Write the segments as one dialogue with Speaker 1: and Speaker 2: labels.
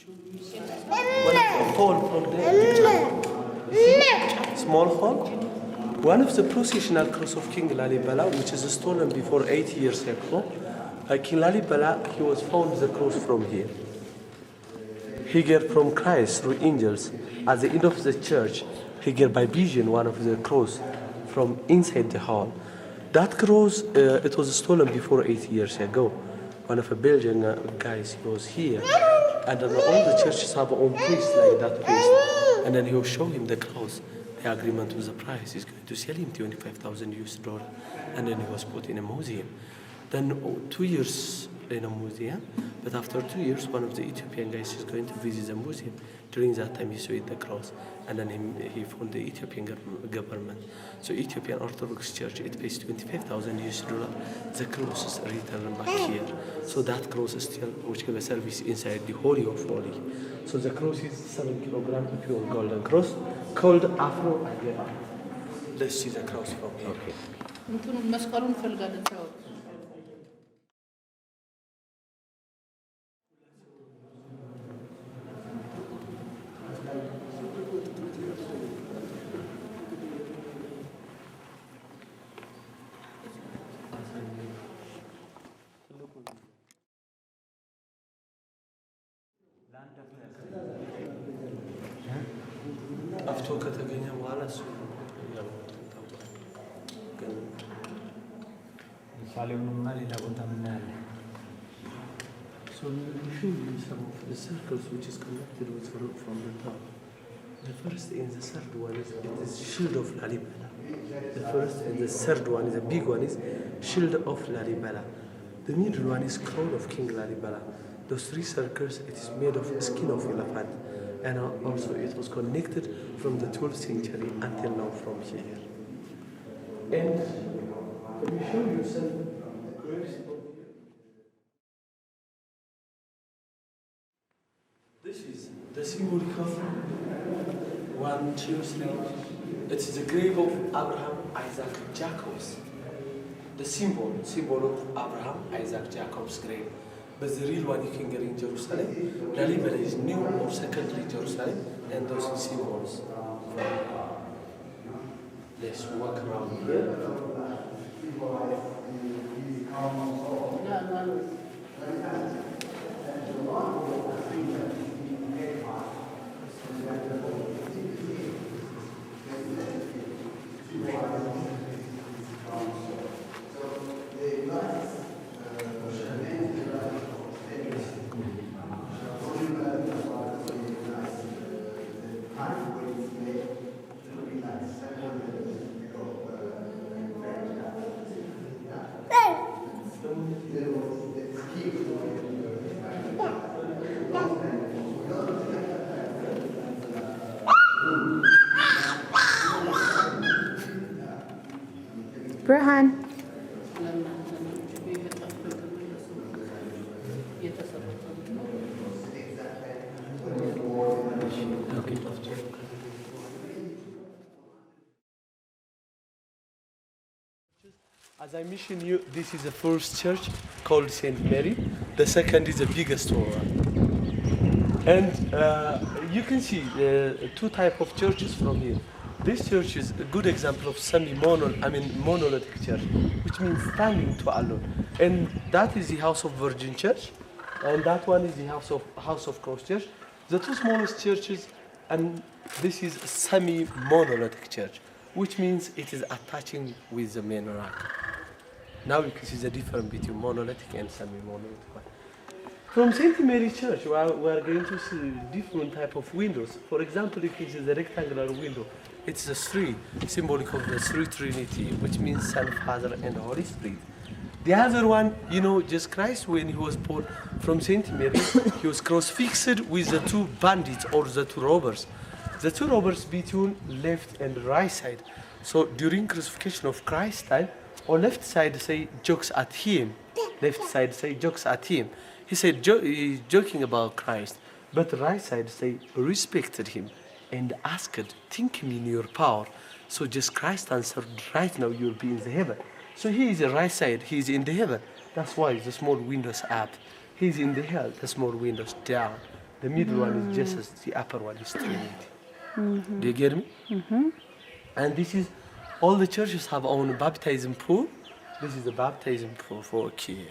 Speaker 1: One of the hole from the picture. Small hole. One of the processional cross of King Lalibela, which is stolen before 8 years ago. King Lalibela, he was found the cross from here. He get from Christ through angels. At the end of the church, he get by vision one of the cross from inside the hall. That cross, it was stolen before 8 years ago. One of the Belgian guys, he was here. And then all the churches have their own priest like that priest. And then he will show him the cross, the agreement with the price. He's going to sell him $25,000. And then he was put in a museum. Then 2 years in a museum, but after 2 years, one of the Ethiopian guys is going to visit the museum. During that time, he saw the cross, and then he found the Ethiopian government. So Ethiopian Orthodox Church, it pays $25,000. The cross is returned back here. So that cross is still, which give a service inside the Holy of Holy. So the cross is 7 kilograms pure golden cross, called Afro Agera. Let's see the cross from here. Okay. አፍቶ ከተገኘ በኋላ እሱ ያው ግን
Speaker 2: ሳሌውንና ሌላ ቦታ ምን ያለ
Speaker 1: So we show you some of the circles which is connected with the rope from the top. The first and the third one is it is shield of Lalibela. The first and the third one is the big one is shield of Lalibela. The middle one is crown of King Lalibela. Those 3 circles, it is made of skin of elephant. And also it was connected from the 12th century until now from here. And let me show you some graves. This is the symbolic of 1, 2, 3. It is the grave of Abraham, Isaac, Jacob's. The symbol of Abraham, Isaac, Jacob's grave. But the real one you can get in Jerusalem. Lalibela is new or secondary Jerusalem, and those are symbols. Let's walk around here.
Speaker 3: Burhan.
Speaker 1: As I mentioned you, this is the first church called St. Mary. The second is the biggest one. And you can see 2 types of churches from here. This church is a good example of monolithic church, which means standing to alone. And that is the House of Virgin Church, and that one is the House of Cross Church. The 2 smallest churches, and this is semi-monolithic church, which means it is attaching with the main rock. Now you can see the difference between monolithic and semi-monolithic one. From St. Mary Church, we are going to see different type of windows. For example, you can see the rectangular window. It's the 3, symbolic of the 3 Trinity, which means Son, Father, and Holy Spirit. The other one, you know, just Christ, when he was born from St. Mary, he was crucifixed with the 2 bandits or the 2 robbers. The 2 robbers between left and right side. So during crucifixion of Christ's time, on left side say jokes at him, left side say jokes at him. He said he's joking about Christ, but the right side say respected him and asked, think him in your power. So just Christ answered, right now you'll be in the heaven. So he is the right side, he is in the heaven. That's why the small windows up. He's in the hell, the small windows down. The middle one is Jesus. The upper one is Trinity. Do you get me? And this is, all the churches have own baptism pool. This is the baptism pool for a kid.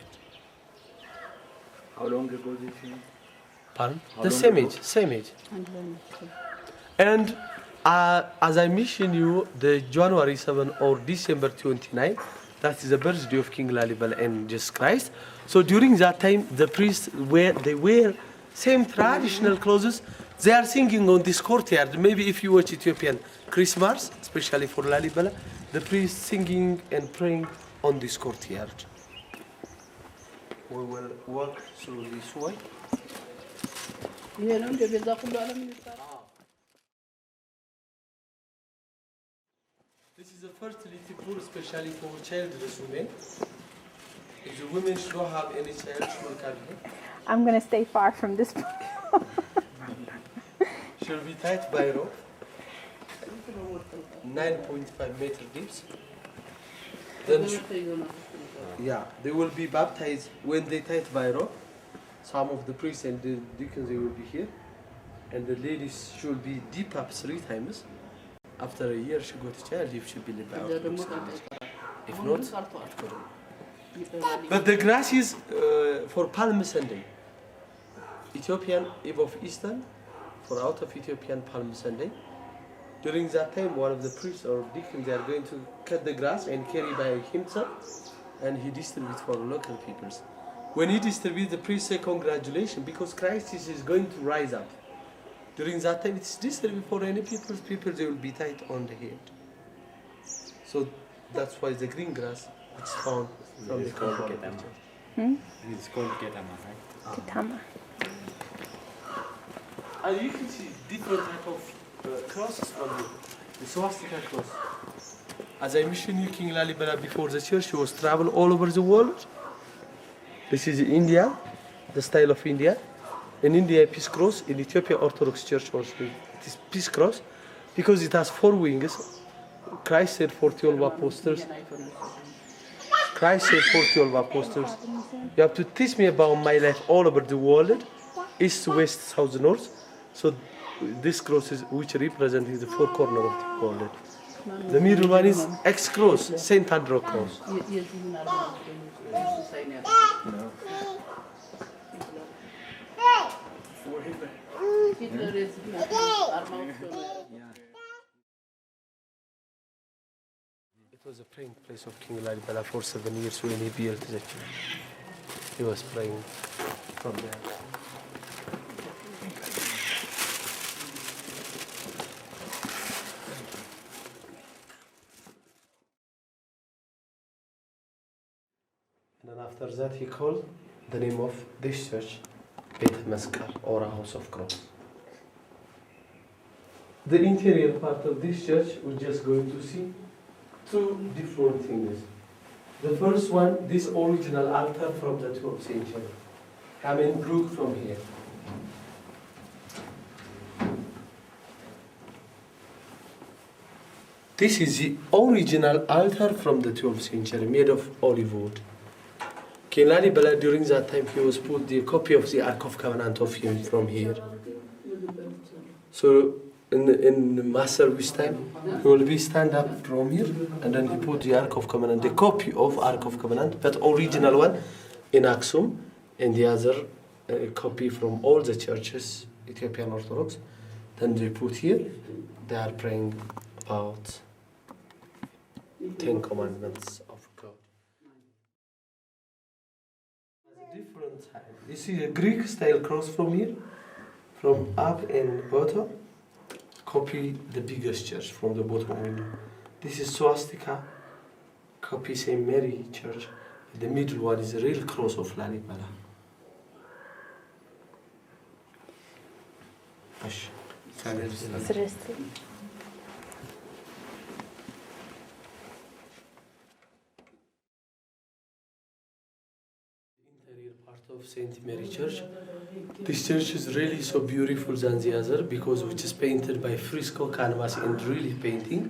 Speaker 2: How long ago did you?
Speaker 1: Pardon?
Speaker 2: How
Speaker 1: The
Speaker 2: long
Speaker 1: same
Speaker 2: ago?
Speaker 1: age, same age. And as I mentioned you, the January 7 or December 29, that is the birthday of King Lalibela and Jesus Christ. So during that time, the priests wear same traditional clothes. They are singing on this courtyard. Maybe if you watch Ethiopian Christmas, especially for Lalibela, the priests singing and praying on this courtyard. We will walk through this way. This is a fertility pool, especially for childless women. If the women should not have any child, she will come here.
Speaker 3: I'm going to stay far from this point.
Speaker 1: She'll be tied by a rope. 9.5 meter deep. Then they will be baptized when they tied by a rope. Some of the priests and the deacons, they will be here. And the ladies should be deep up 3 times. After a year, she got a child if she believe out. If not, it couldn't. But the grass is for Palm Sunday. Ethiopian Eve of Easter, for out of Ethiopian Palm Sunday. During that time, one of the priests or deacons, they are going to cut the grass and carry by himself, and he distributes for local peoples. When he distributes, the priest say congratulations because Christ is going to rise up. During that time, it's distributed for any people, they will be tied on the head. So that's why the green grass is found from the Catholic Church.
Speaker 2: It's called Ketama, right?
Speaker 3: Ketama.
Speaker 1: And you can see different type of crosses from here. The swastika cross. As I mentioned you, King Lalibela before the church, he was travel all over the world. This is India, the style of India. In India, peace cross. In Ethiopia, Orthodox Church also it is peace cross because it has 4 wings. Christ said for 12 apostles. Christ said for 12 apostles, you have to teach me about my life all over the world, east, west, south, north. So this cross is which represents the 4 corners of the world. The middle one is X cross, Saint Andrew cross. It was a praying place of King Lalibela for 7 years when he built the church. He was praying from there. And then after that he called the name of this church Beit Meskal, or a house of cross. The interior part of this church, we're just going to see 2 different things. The first one, this original altar from the 12th century. Coming through from here. This is the original altar from the 12th century, made of olive wood. King Lalibela, during that time, he was put the copy of the Ark of Covenant of him from here. So in mass service time, he will be stand up from here, and then he put the Ark of Covenant, the copy of Ark of Covenant, but original one in Aksum, and the other copy from all the churches, Ethiopian Orthodox. Then they put here, they are praying about 10 commandments of God. Different time. You see a Greek style cross from here, from up and bottom. Copy the biggest church from the bottom window. This is swastika. Copy St. Mary Church. The middle one is a real cross of Lalibela.
Speaker 3: Seriously.
Speaker 1: Interior part of St. Mary Church. This church is really so beautiful than the other because which is painted by fresco canvas and really painting.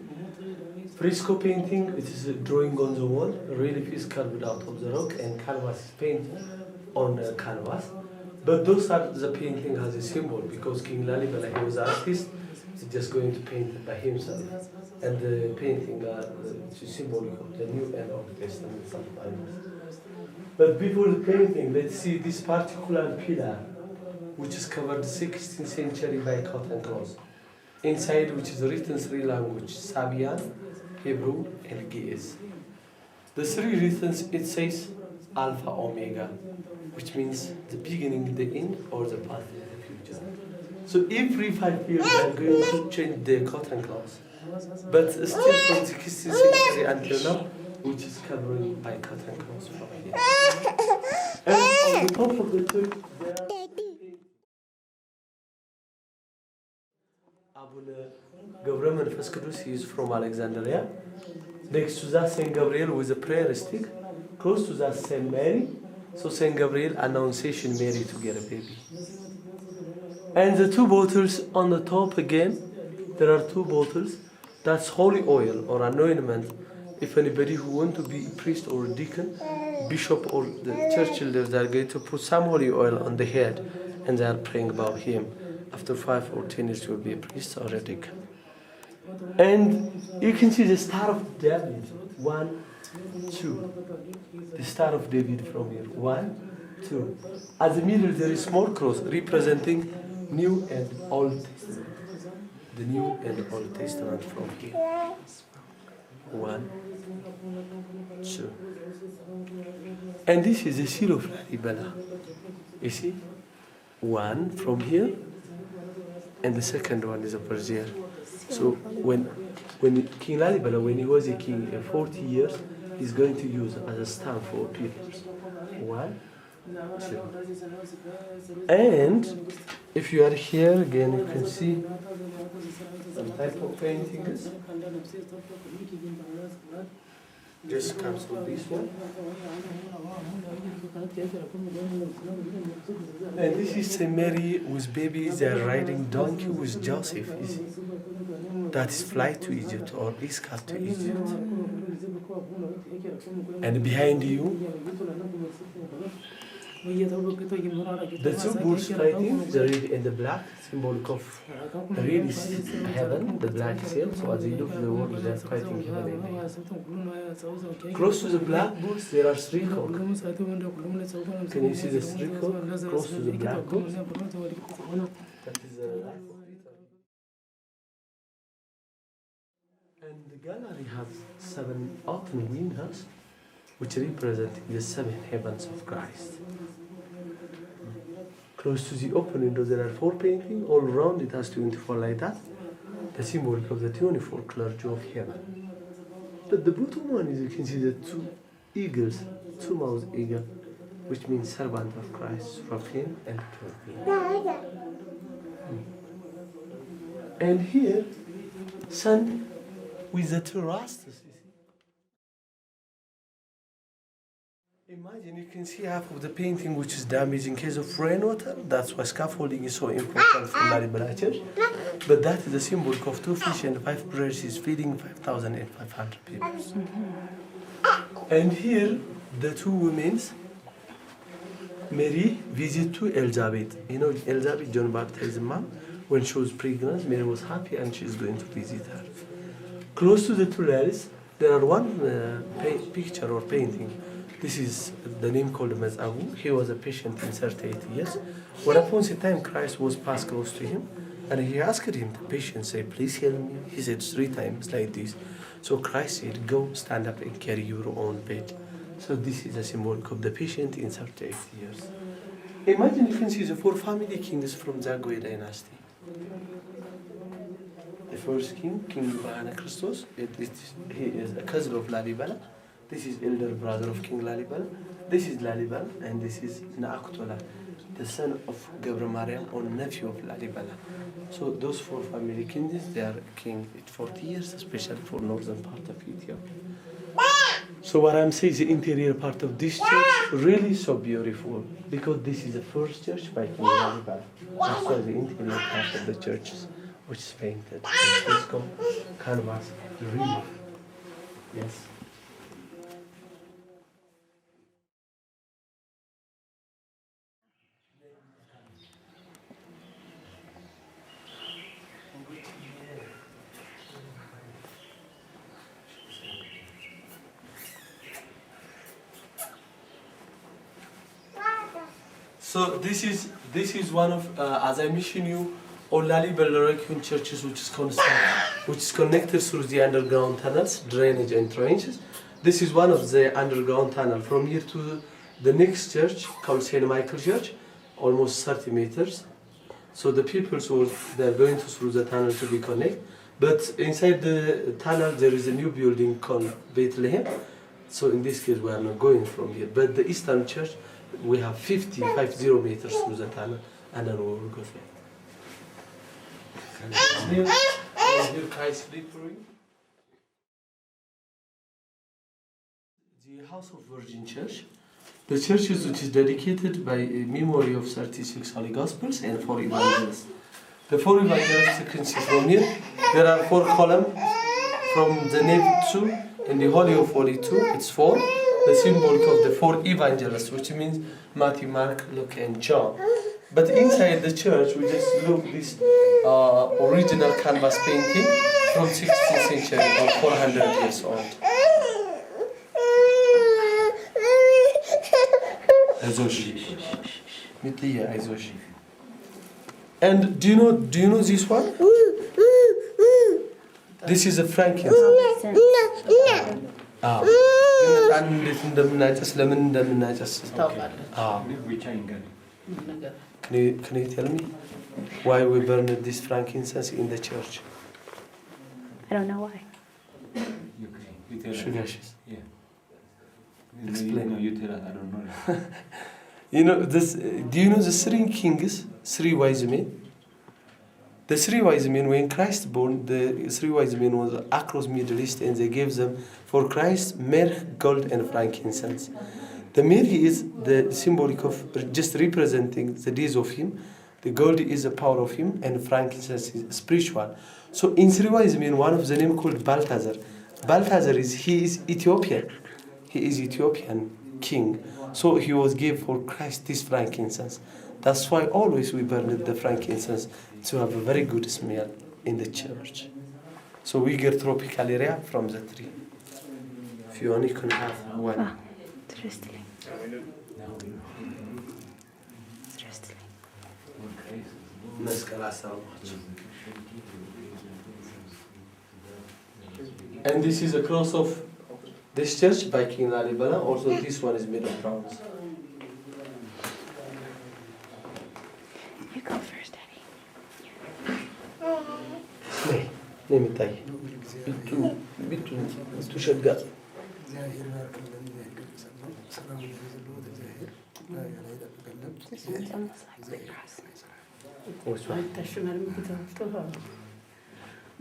Speaker 1: Fresco painting, it is a drawing on the wall, really is carved out of the rock, and canvas is painted on the canvas. But those are the painting as a symbol because King Lalibela, he was artist, he's just going to paint by himself. And the painting is symbolic of the New and Old Testament sometimes. But before the painting, let's see this particular pillar, which is covered 16th century by cotton cloth. Inside, which is written three languages, Sabian, Hebrew, and Ge'ez. The three written, it says Alpha Omega, which means the beginning, the end, or the past, the future. So every 5 years, they are going to change the cotton cloth. But still from the 16th century until now, which is covering by cotton cloth from here. And on the top of the church, there are Abuna Gabriel Manifest Kudus, he is from Alexandria. Next to that, Saint Gabriel with a prayer stick. Close to that, Saint Mary. So Saint Gabriel, Annunciation Mary to get a baby. And the two bottles on the top again, there are two bottles. That's holy oil or anointment. If anybody who want to be priest or deacon, bishop or the church elders, they are going to put some holy oil on the head and they are praying about him. After 5 or 10 years, you will be a priest or a deacon. And you can see the Star of David. 1, 2. The Star of David from here. 1, 2. At the middle, there is small cross representing New and Old Testament. The New and Old Testament from here. 1, 2. And this is the seal of Lalibela. You see? 1 from here. And the second one is over there. So when King Lalibela, when he was a king, 40 years, he's going to use as a stamp for people. 1, 2. And if you are here again, you can see some type of paintings. Just comes with this one. And this is Saint Mary with babies. They are riding donkey with Joseph. You see? That is flight to Egypt or escort to Egypt. And behind you, the two bulls fighting, the red and the black, symbolic of the red is heaven, the black is hell. So as you look at the world, they are fighting heaven and hell. Close to the black bulls, there are 3 cocks. Can you see the 3 cocks close to the black bulls? That is the life of Peter. And the gallery has 7 open windows, which represent the 7 heavens of Christ. Close to the open window, there are 4 paintings. All around it has 24 like that. The symbolic of the 24 clergy of heaven. But the bottom one is, you can see the 2 eagles, 2 mouse eagle, which means servant of Christ, Seraphim and Cherubim. And here, sun with the 2 rastas. Imagine, you can see half of the painting which is damaged in case of rainwater. That's why scaffolding is so important for Lalibela Church. But that is the symbol of 2 fish and 5 birds feeding 5,500 people. And here, the 2 women, Mary visit to Elizabeth. You know, Elizabeth, John Baptist's mom, when she was pregnant, Mary was happy and she's going to visit her. Close to the 2 ladies, there are one picture or painting. This is the name called Mazabu. He was a patient in 38 years. When upon the time Christ was passed close to him, and he asked him, the patient said, please heal me. He said 3 times like this. So Christ said, go stand up and carry your own bed. So this is a symbol of the patient in 38 years. Imagine you can see the 4 family kings from Zagwe dynasty. The first king, King Bahir Christos, he is a cousin of Lalibela. This is elder brother of King Lalibela. This is Lalibela, and this is Naaktola, the son of Gabriel Mariam or nephew of Lalibela. So those 4 family kings, they are king at 40 years, especially for northern part of Ethiopia. So what I'm saying is the interior part of this church really so beautiful because this is the first church by King Lalibela. That's why the interior part of the churches, which is painted in fresco, canvas, relief. Yes. So this is one of, as I mentioned you, all Lalibela churches which is connected through the underground tunnels, drainage and trenches. This is one of the underground tunnel from here to the next church called St. Michael Church, almost 30 meters. So the people, so they're going through the tunnel to be connected. But inside the tunnel there is a new building called Bethlehem. So in this case we are not going from here. But the Eastern Church, we have 50 meters through the tunnel, and then we will go there. Here Christ slippery. The House of Virgin Church. The church which is dedicated by a memory of 36 Holy Gospels and 4 evangelists. The 4 evangelists you can see from here. There are 4 columns from the nave 2 and the Holy of Holy 2. It's 4. The symbol of the 4 evangelists, which means Matthew, Mark, Luke, and John. But inside the church, we just look this original canvas painting from 16th century or 400 years old. And do you know this one? This is a frankincense. Can you tell me why we burned this frankincense in the church?
Speaker 3: I don't know why.
Speaker 2: Yeah.
Speaker 1: Explain.
Speaker 2: No, you tell us. I don't know.
Speaker 1: You know this. Do you know the 3 kings, 3 wise men? The 3 wise men, when Christ born, the 3 wise men was across Middle East, and they gave them for Christ myrrh, gold, and frankincense. The myrrh is the symbolic of just representing the deeds of Him. The gold is the power of Him, and frankincense is spiritual. So in 3 wise men, one of the name called Balthazar. Balthazar he is Ethiopian. He is Ethiopian king. So he was gave for Christ this frankincense. That's why always we burn the frankincense to have a very good smell in the church. So we get tropical area from the tree. If you only can have one.
Speaker 3: Ah, interesting. Interesting.
Speaker 1: And this is a cross of this church by King Lalibela. Also this one is made of bronze.
Speaker 3: You go first, Daddy.
Speaker 1: ነይ የሚታይ ቢቱ ሸጋ
Speaker 3: This one's almost like the cross.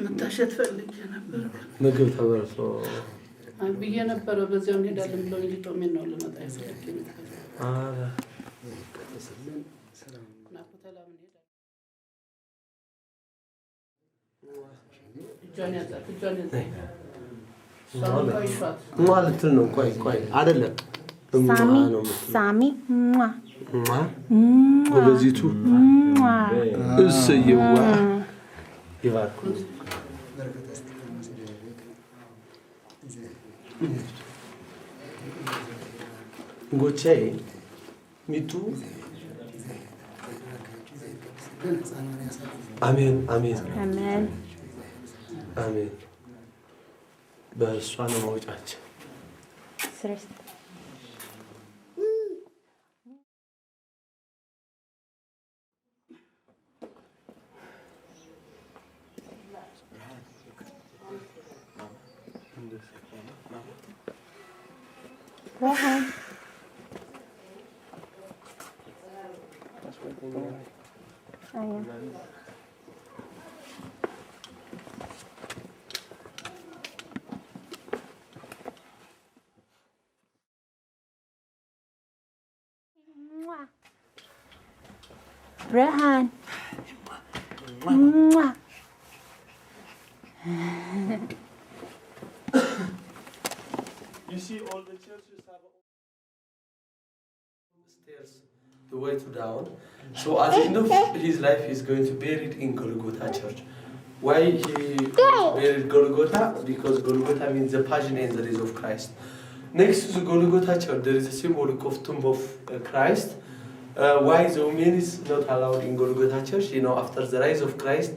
Speaker 4: መታሸት ፈልጌ ነበር
Speaker 1: ምግብ ተበልቶ
Speaker 4: ብዬ ነበረ። በዚያው እንሄዳለን ብለው ሊጦሜን ነው ልመጣ ያስፈልግ
Speaker 1: ማለት ነው። ቆይ አይደለም
Speaker 3: Sami.
Speaker 1: ጎበዚቱ እሰየዋ ይባርኩ ጎቼ ሚቱ አሜን አሜን
Speaker 3: Amen.
Speaker 1: አሜን። በእሷ ነው መውጫችን።
Speaker 3: Seriously. Rohan. I am. Rohan.
Speaker 1: You see, all the churches have stairs the way to down. So at the end of his life, he's going to bury it in Golgotha Church. Why he buried Golgotha? Because Golgotha means the passion and the rise of Christ. Next to the Golgotha Church, there is a symbolic of tomb of Christ. why the women is not allowed in Golgotha Church? You know, after the rise of Christ,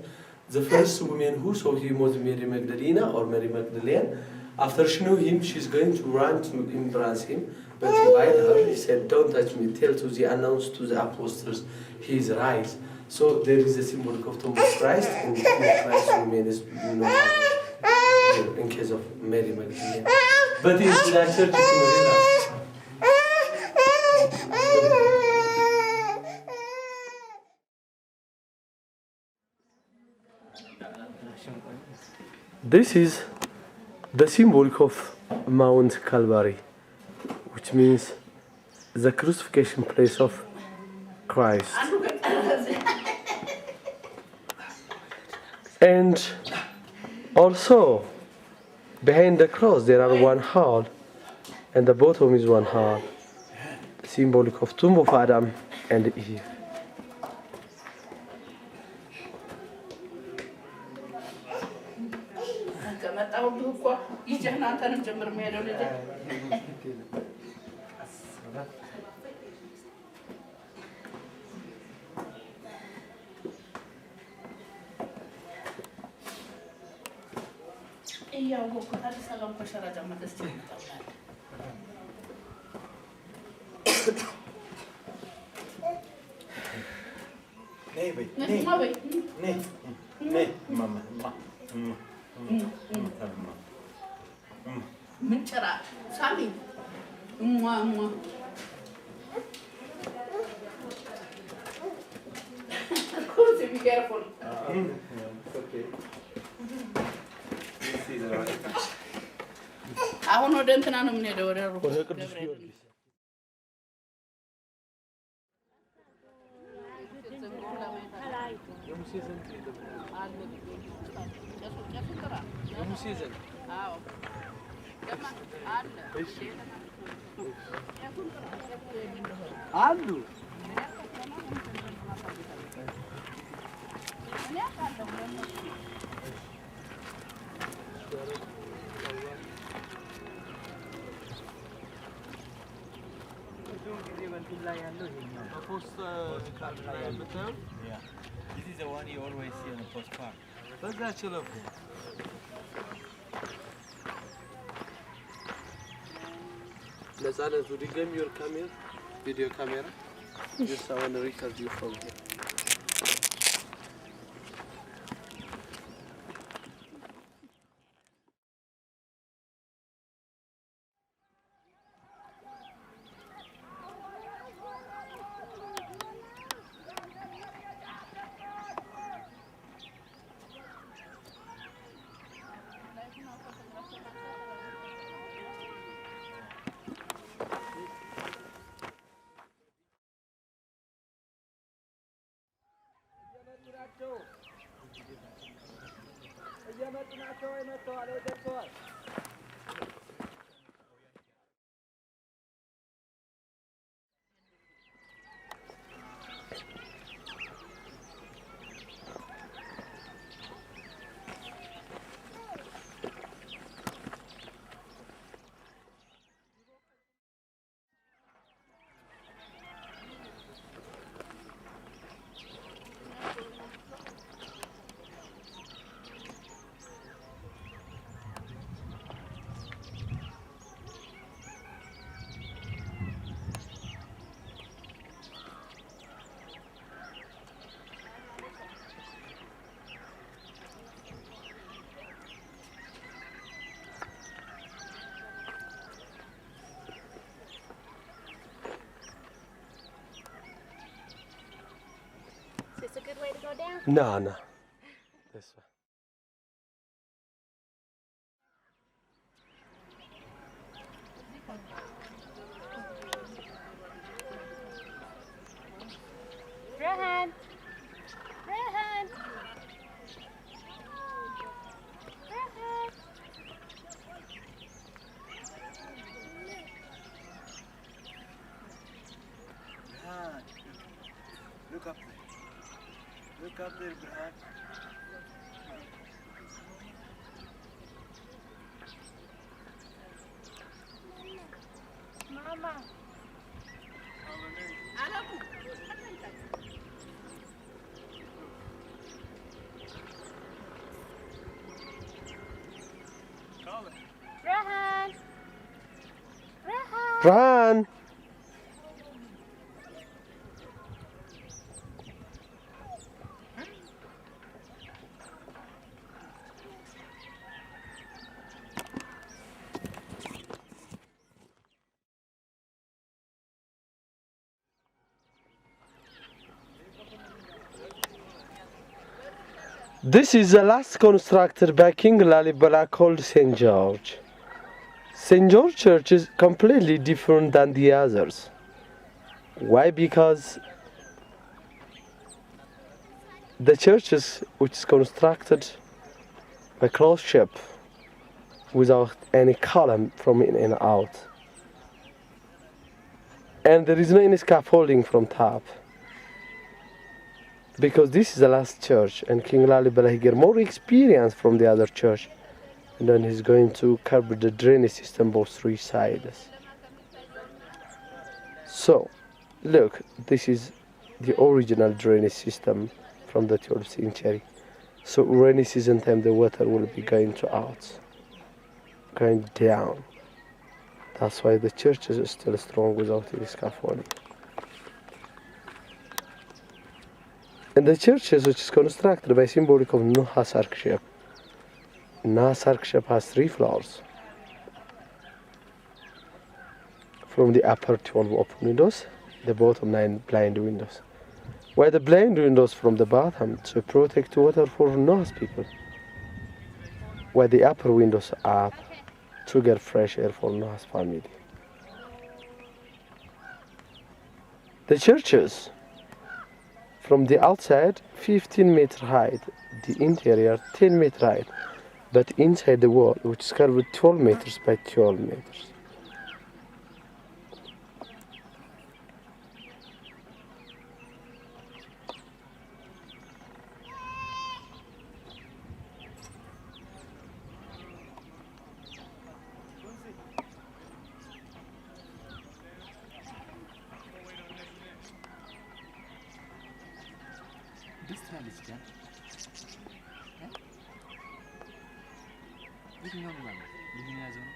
Speaker 1: the first woman who saw him was Mary Magdalena or Mary Magdalene. After she knew him, she's going to run to embrace him. But he invited her. He said, "Don't touch me. Announce to the apostles his rise." So there is a symbol of tomb of Christ, and tomb of Christ women is in case of Mary Magdalene. But in that church, you can relax. This is the symbol of Mount Calvary, which means the crucifixion place of Christ. And also, behind the cross there are one hall, and the bottom is one hall, the symbol of tomb of Adam and Eve.
Speaker 4: Be careful.
Speaker 1: Okay.
Speaker 4: አሁን ወደ እንትና ነው የምንሄደው ወደ
Speaker 1: ቅዱስ ጊዮርጊስ አሉ
Speaker 2: Yeah. This is the one you always see on the postcard.
Speaker 1: Nazareth, would you give me your camera, video camera? Just I want to record you from here.
Speaker 5: Is this a good way to go down?
Speaker 1: No. This way.
Speaker 5: Rehan! Rehan! Rehan!
Speaker 2: Look up there. Look up there, Brad.
Speaker 5: Mama!
Speaker 4: አለም
Speaker 5: Rehan! Rehan!
Speaker 1: Run! This is the last constructed by King Lalibela called St. George. St. George Church is completely different than the others. Why? Because the church is, which is constructed by closed ship without any column from in and out. And there is no any scaffolding from top. Because this is the last church and King Lalibela he get more experience from the other church. And then he's going to cover the drainage system both three sides. So, look, this is the original drainage system from the 12th century. So rainy season time the water will be going to out, going down. That's why the church is still strong without any scaffolding. And the churches which is constructed by symbolic of Noah's Ark ship. Noah's Ark ship has 3 floors. From the upper 12 open windows, the bottom 9 blind windows. Why the blind windows from the bottom? To protect water for Noah's people. Why the upper windows up to get fresh air for Noah's family. The churches from the outside 15-meter height, the interior 10-meter height, but inside the wall which is curved 12 meters by 12 meters.
Speaker 2: ደስ ትላለች ጋ የትኛው ነው ማለት ልጅን ያዘው ነው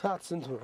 Speaker 1: ሰዓት ስንት ነው?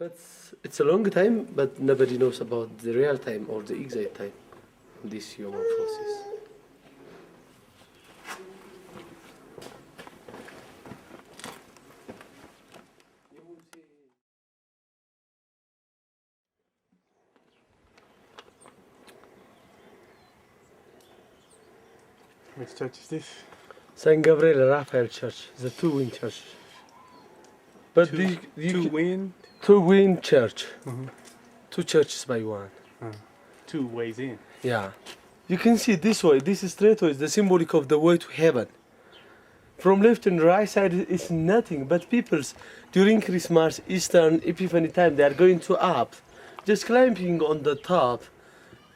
Speaker 1: But it's a long time, but nobody knows about the real time or the exact time. These human forces.
Speaker 6: Which church is this?
Speaker 1: Saint Gabriel Raphael Church, the two-wing church. But two-wing church. Two churches by one.
Speaker 6: Two ways in.
Speaker 1: Yeah. You can see this way, this straight way is the symbolic of the way to heaven. From left and right side is nothing, but people's during Christmas, Easter, and Epiphany time, they are going to up, just climbing on the top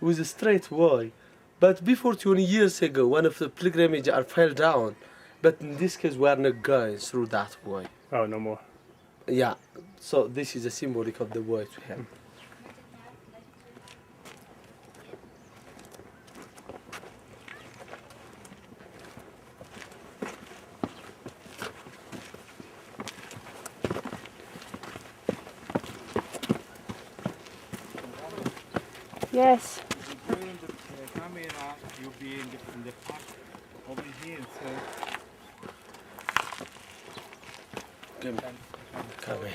Speaker 1: with a straight way. But before 20 years ago, one of the pilgrimage are fell down, but in this case, we are not going through that way.
Speaker 6: Oh, no more.
Speaker 1: Yeah, so this is a symbolic of the way to heaven.
Speaker 5: Yes.
Speaker 2: During the camera, you'll be in the park over here. So
Speaker 1: Come here.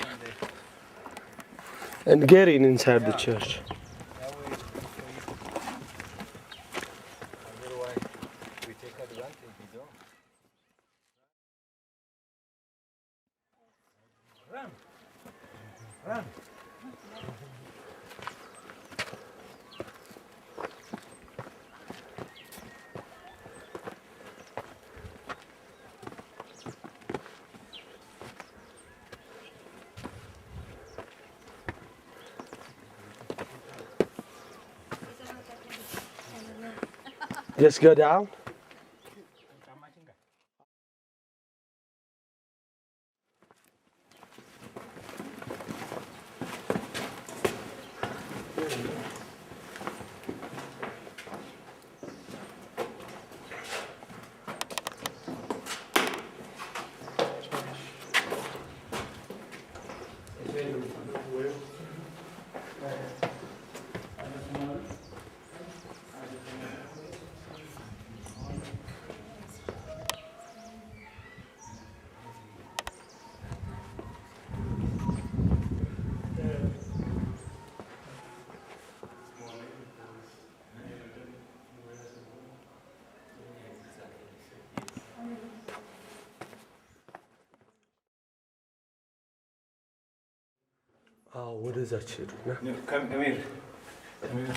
Speaker 1: And get in inside the church.
Speaker 2: that way it's good for you. Otherwise, we take advantage. We don't. Run! Run!
Speaker 1: Just go down. Oh, what is that shit? No?
Speaker 2: No, come here. Come here.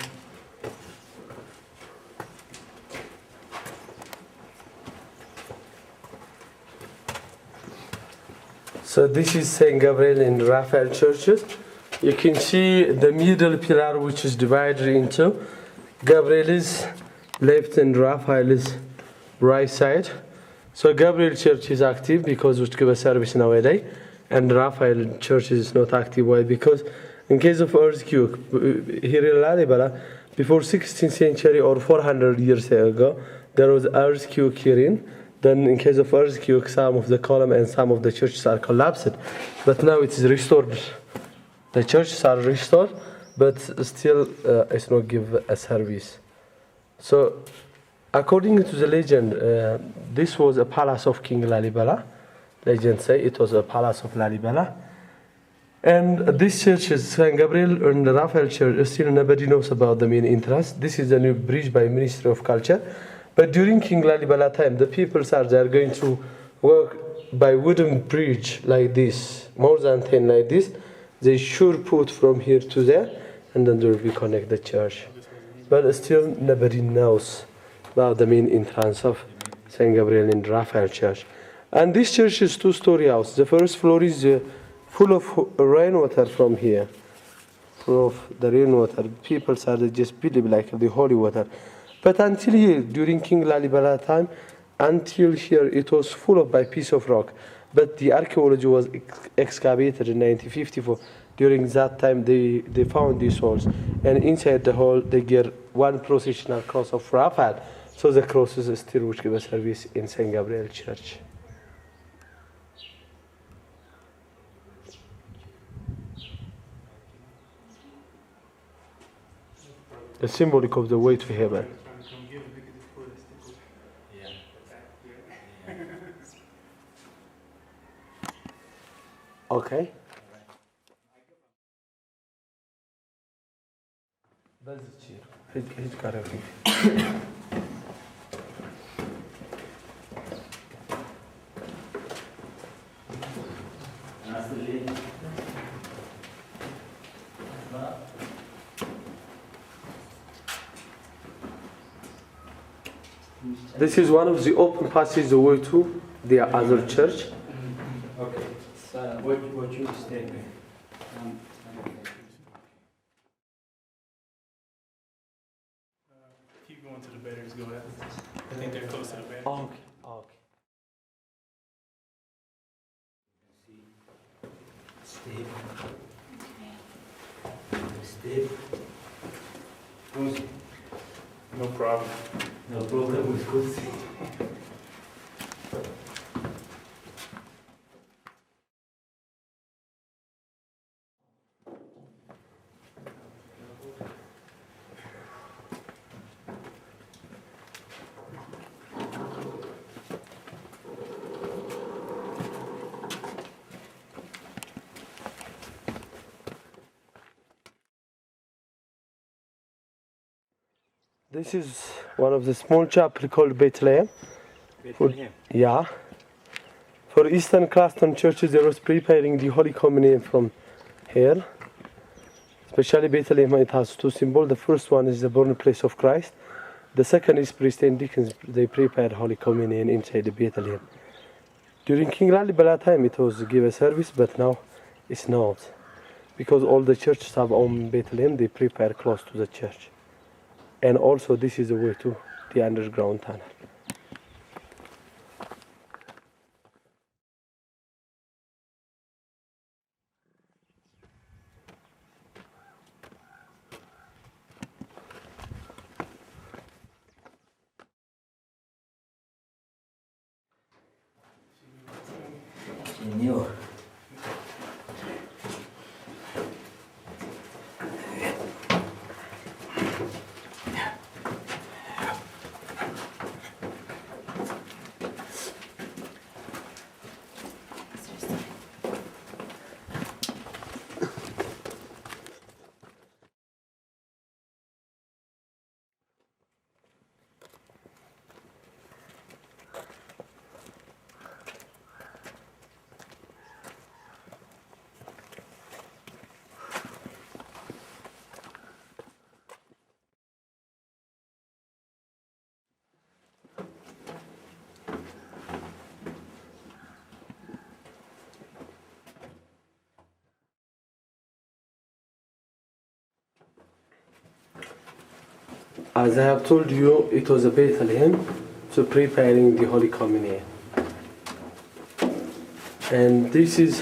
Speaker 1: So this is Saint Gabriel and Raphael churches. You can see the middle pillar which is divided into Gabriel's left and Raphael's right side. So Gabriel church is active because we give a service nowadays, and Raphael church is not active. Why? Because in case of earthquake here in Lalibela, before 16th century or 400 years ago, there was earthquake here. Then in case of earthquake, some of the column and some of the churches are collapsed. But now it is restored. The churches are restored, but still it's not give a service. So according to the legend, this was a palace of King Lalibela. Legend say it was a palace of Lalibela. And this church is Saint Gabriel and the Raphael church. Still nobody knows about the main entrance. This is a new bridge by Ministry of Culture. But during King Lalibela time, the people are there going to work by wooden bridge like this, more than 10 like this. They should put from here to there, and then they will connect the church. But still nobody knows about the main entrance of Saint Gabriel and Raphael church. And this church is two-story house. The first floor is full of rainwater from here, full of the rainwater. People started just believe like the holy water. But until here, during King Lalibela time, until here, it was full of by piece of rock. But the archaeology was excavated in 1954. During that time, they found these holes. And inside the hole, they get one processional cross of Raphael. So the cross is still which give a service in Saint Gabriel Church. the symbolic of the way to heaven. Okay. Hiç karar değil. This is one of the open passages away to the other church.
Speaker 2: Okay. So what you stay there?
Speaker 6: Keep going to the betters, go ahead. I think they're close to the betters.
Speaker 1: Okay. Okay.
Speaker 2: Stay. Stay.
Speaker 6: No problem.
Speaker 2: No problem with Kusi.
Speaker 1: This is one of the small chapel called Bethlehem.
Speaker 2: Bethlehem.
Speaker 1: Yeah. For Eastern Christian churches, they was preparing the Holy Communion from here. Especially Bethlehem, it has two symbols. The first one is the birthplace of Christ. The second is priests and deacons. They prepared Holy Communion inside the Bethlehem. During King Lalibela time, it was give a service, but now it's not. Because all the churches have own Bethlehem, they prepare close to the church. And also this is the way to the underground tunnel.
Speaker 2: Senor.
Speaker 1: As I have told you, it was a Bethlehem, so preparing the Holy Communion. And this is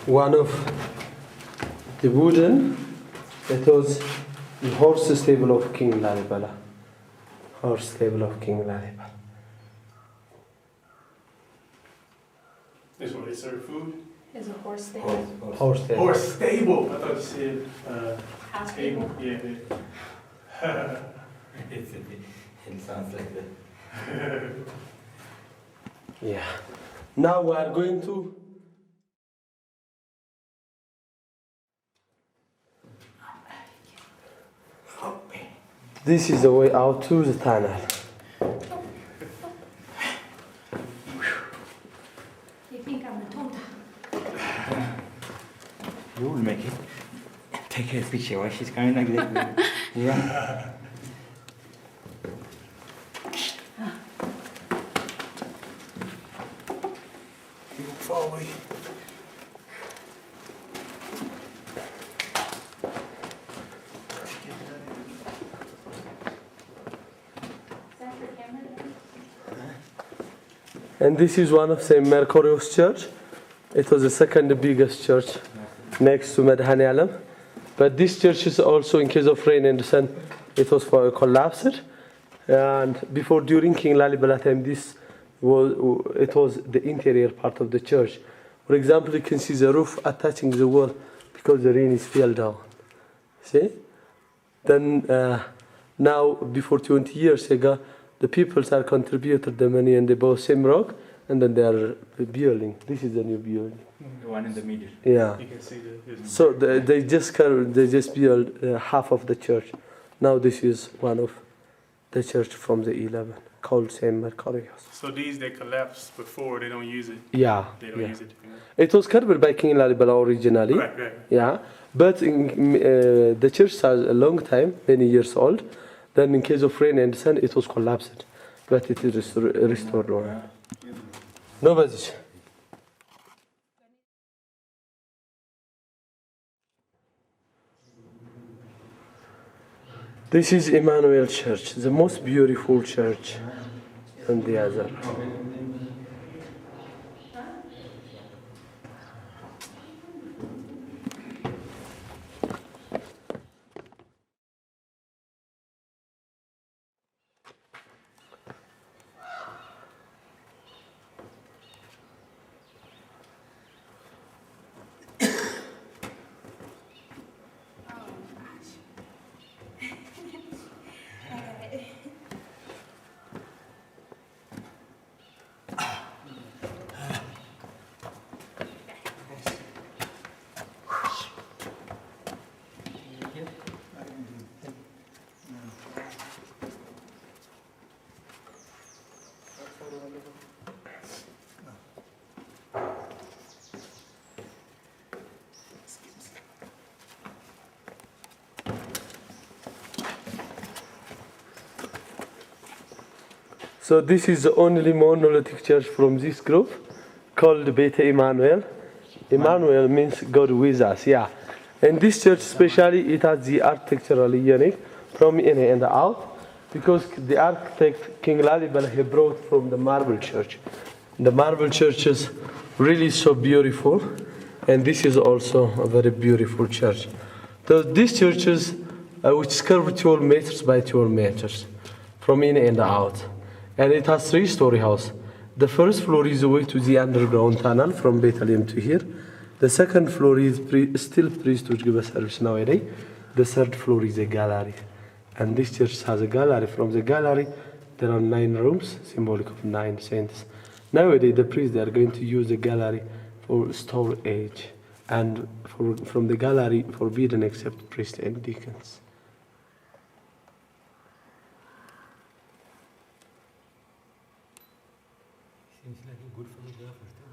Speaker 1: one of the wooden, it was the horse stable of King Lalibela. Horse stable of King Lalibela.
Speaker 6: This where they serve food?
Speaker 5: Is a horse stable.
Speaker 1: Horse stable.
Speaker 6: Horse stable. I thought you said
Speaker 5: House
Speaker 6: table.
Speaker 5: stable.
Speaker 6: Yeah.
Speaker 2: It sounds like that.
Speaker 1: Yeah. Now we are going to this is the way out to the tunnel.
Speaker 5: You think I'm a tonta?
Speaker 2: You will make it. Take a picture while she's coming like that. Yeah. You far away.
Speaker 1: And this is one of St. Mercurius Church. It was the second biggest church next to Medhanialam. But this church is also, in case of rain and sun, it was collapsed. And before, during King Lalibela time, this was the interior part of the church. For example, you can see the roof attaching the wall because the rain is fell down. See? Then now, before 20 years ago, the people are contributed the money and they bought same rock, and then they are building. This is the new building.
Speaker 2: The one in the middle.
Speaker 1: Yeah.
Speaker 6: You can see the.
Speaker 1: So they just built half of the church. Now this is one of the church from the 11 called Saint Mercurius.
Speaker 6: So these they collapsed before, they don't use it.
Speaker 1: Yeah.
Speaker 6: They don't
Speaker 1: Yeah.
Speaker 6: use it.
Speaker 1: It was carved by King Lalibela originally.
Speaker 6: Right.
Speaker 1: Yeah, but the church has a long time, many years old. Then in case of rain and sun, it was collapsed, but it is restored now. Nobody. This is Emmanuel Church, the most beautiful church than the other. So this is the only monolithic church from this group, called Beit Emmanuel. Emmanuel means God with us, yeah. And this church especially, it has the architecturally unique from in and out, because the architect King Lalibela he brought from the marble church. The marble church is really so beautiful, and this is also a very beautiful church. So these churches, which is curved 12 meters by 12 meters, from in and out. And it has 3-story house. The first floor is the way to the underground tunnel from Bethlehem to here. The second floor is still priesthood service nowadays. The third floor is a gallery. And this church has a gallery. From the gallery, there are 9 rooms, symbolic of 9 saints. Nowadays, the priests they are going to use the gallery for storage. And from the gallery, forbidden except priests and deacons.
Speaker 2: Seems like a good photographer too.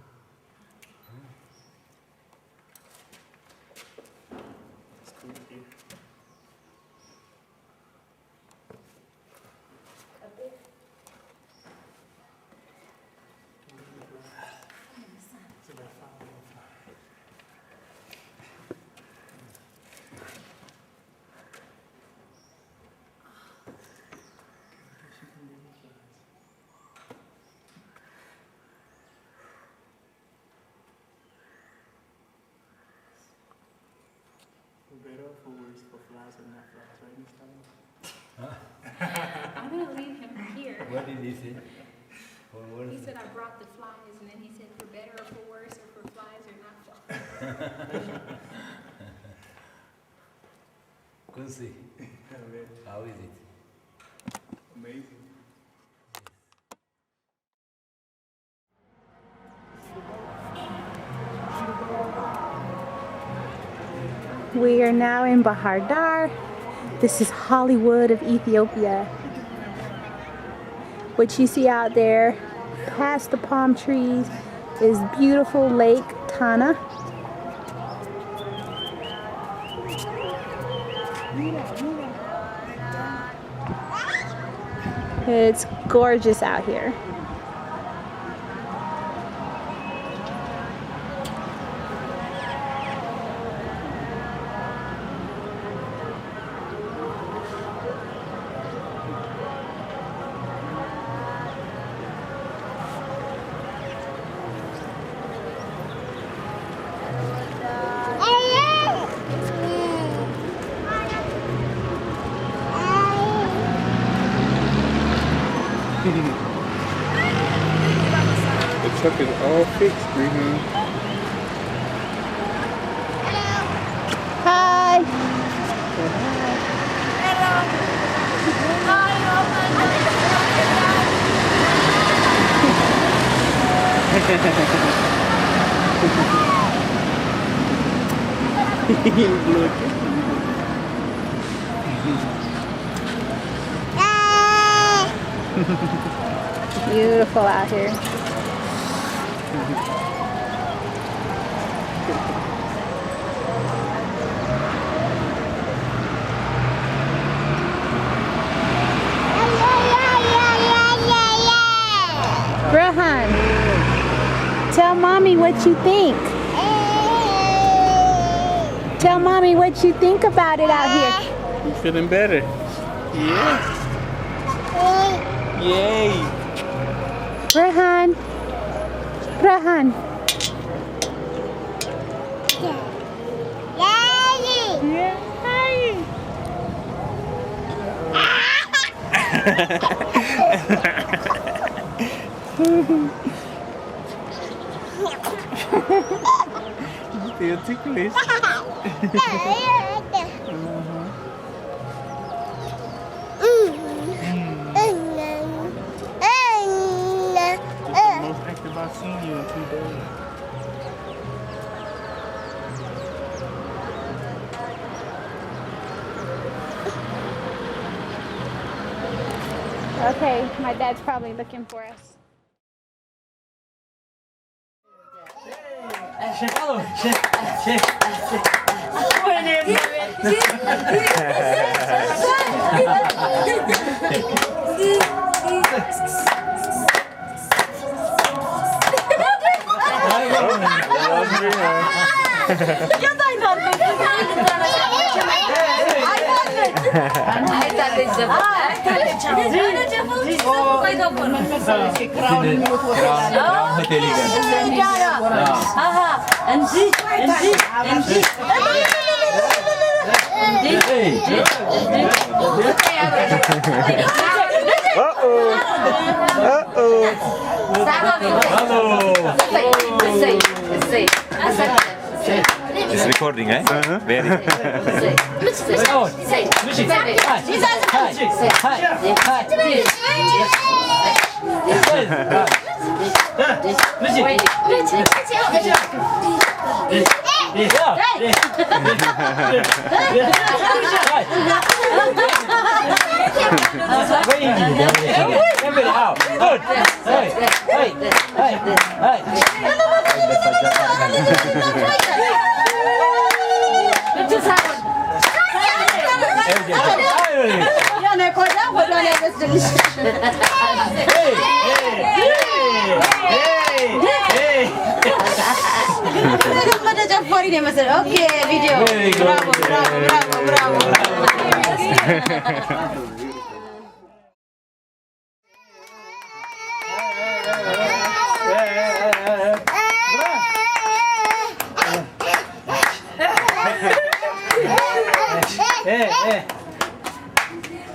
Speaker 6: It's cool here. It's about 5:05. For better or for worse, for flies or not flies, right, Miss Tyler?
Speaker 5: I'm gonna leave him here.
Speaker 2: What did he say? What
Speaker 5: He
Speaker 2: is
Speaker 5: said I brought the flies, and then he said for better or for worse, or for flies or not flies.
Speaker 2: Kunsi, how is it?
Speaker 6: Amazing.
Speaker 7: We are now in Bahir Dar. This is Hollywood of Ethiopia. What you see out there past the palm trees is beautiful Lake Tana. It's gorgeous out here.
Speaker 8: The truck is all fixed.
Speaker 7: Hi. Beautiful out here. Rohan, tell mommy what you think. Tell mommy what you think about it out here.
Speaker 8: You feeling better? Yeah. Yay.
Speaker 7: Rohan. Rohan.
Speaker 8: Feel ticklish. Most active I've seen you in 2 days.
Speaker 7: Okay, my dad's probably looking for us.
Speaker 9: It's recording, eh? Very.
Speaker 10: Okay, video. Bravo, bravo, bravo, bravo.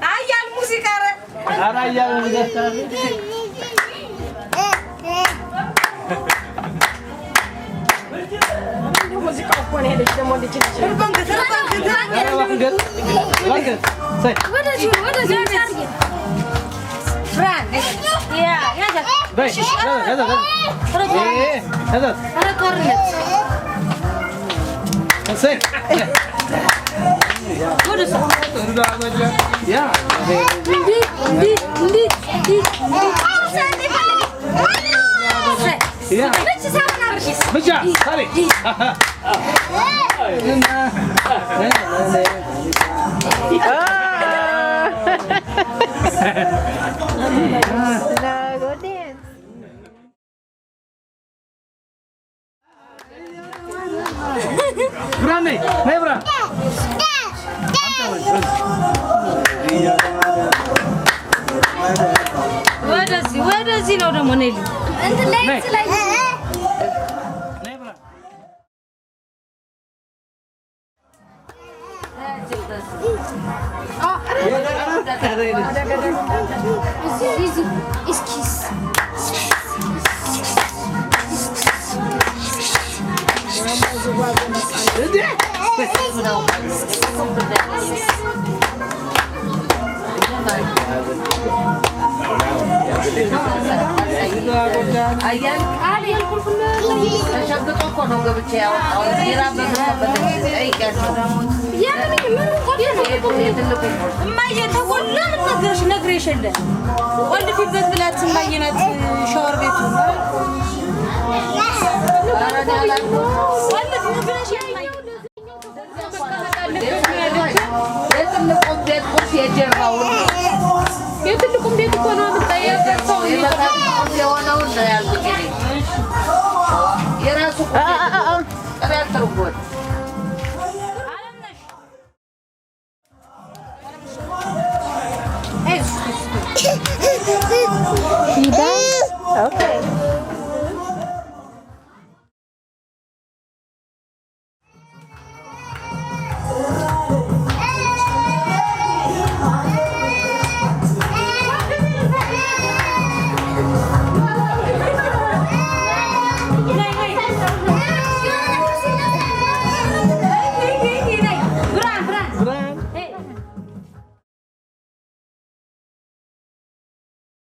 Speaker 10: Ayal musikare.
Speaker 1: Ayal musikare.
Speaker 7: No, go dance.
Speaker 1: Brani, nebra.
Speaker 10: Where does he know the money? And the legs like